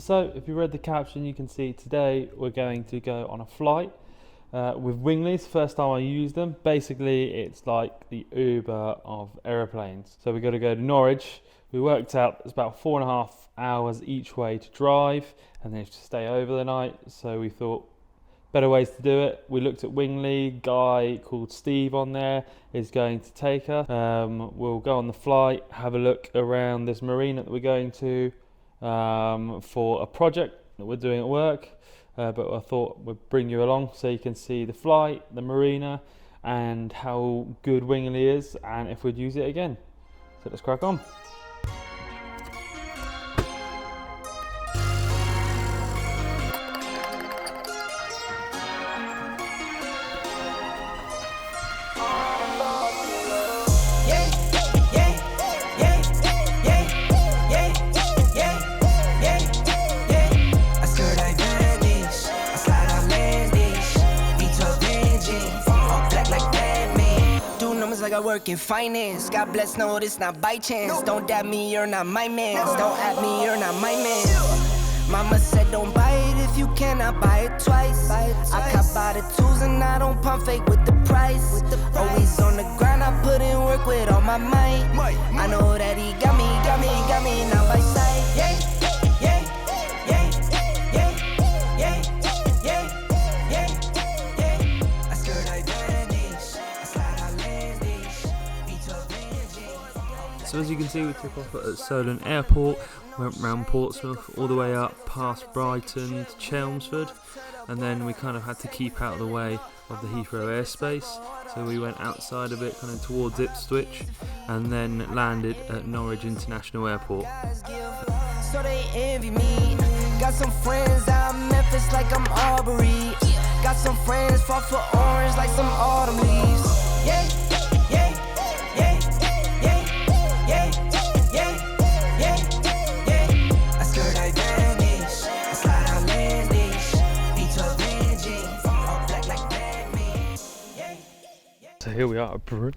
So if you read the caption, you can see today we're going to go on a flight with Winglies. First time I use them. Basically it's like the Uber of aeroplanes. So we got to go to Norwich. We worked out it's about 4.5 hours each way to drive, and then you have to stay over the night. So we thought better ways to do it. We looked at Wingly. Guy called Steve on there is going to take her. We'll go on the flight, have a look around this marina that we're going to for a project that we're doing at work. But I thought we'd bring you along so you can see the flight, the marina, and how good Wingly is, and if we'd use it again. So let's crack on. Like I work in finance. God bless, no, this not by chance. Don't dab me, you're not my man. Don't at me, you're not my man. Mama said don't buy it if you cannot buy it twice. I cop by the tools and I don't pump fake with the price. Always on the grind, I put in work with all my might. I know that he got me, not by sight. Yeah. So as you can see, we took off at Solent Airport, went round Portsmouth, all the way up past Brighton to Chelmsford, and then we kind of had to keep out of the way of the Heathrow airspace, so we went outside of it, kind of towards Ipswich, and then landed at Norwich International Airport. So they envy me. Got some friends out Memphis like I'm Aubrey. Got some friends fought for orange like some autumn leaves. Yeah. So here we are at Brum.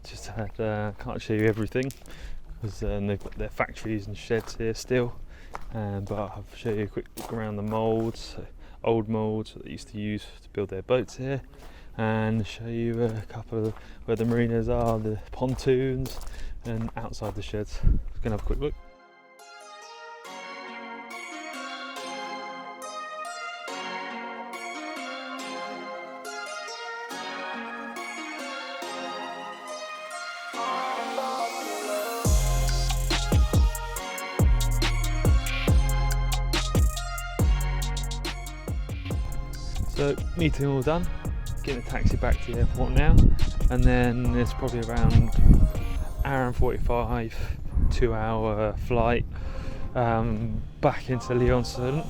Just had, can't show you everything because they've got their factories and sheds here still, but I'll show you a quick look around the moulds, old moulds that they used to use to build their boats here, and show you a couple of where the marinas are, the pontoons, and outside the sheds. Just gonna have a quick look. So meeting all done, getting a taxi back to the airport now, and then there's probably around an hour and 45, 2 hour flight back into Lyon-Solent.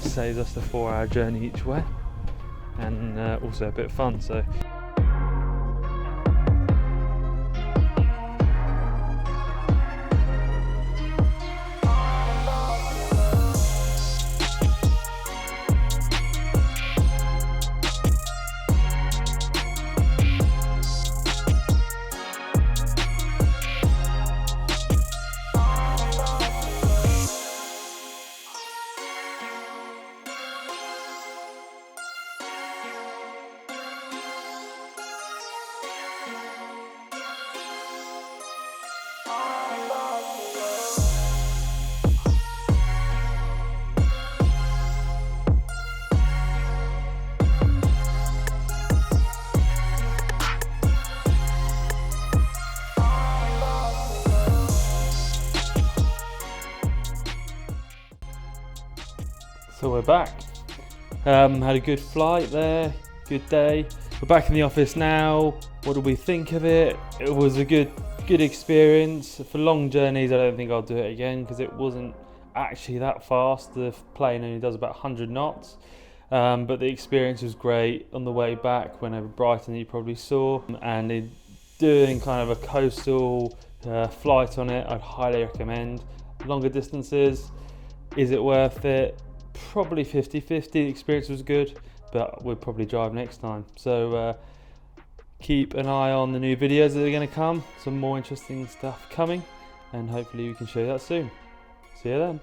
Saves us the 4 hour journey each way, and also a bit of fun. So. So we're back. Had a good flight there, good day. We're back in the office now. What do we think of it? It was a good experience. For long journeys, I don't think I'll do it again because it wasn't actually that fast. The plane only does about 100 knots. But the experience was great on the way back whenever Brighton you probably saw, and doing kind of a coastal flight on it, I'd highly recommend. Longer distances, is it worth it? Probably 50-50. The experience was good, but we'll probably drive next time. So keep an eye on the new videos that are going to come, some more interesting stuff coming, and hopefully we can show you that soon. See you then.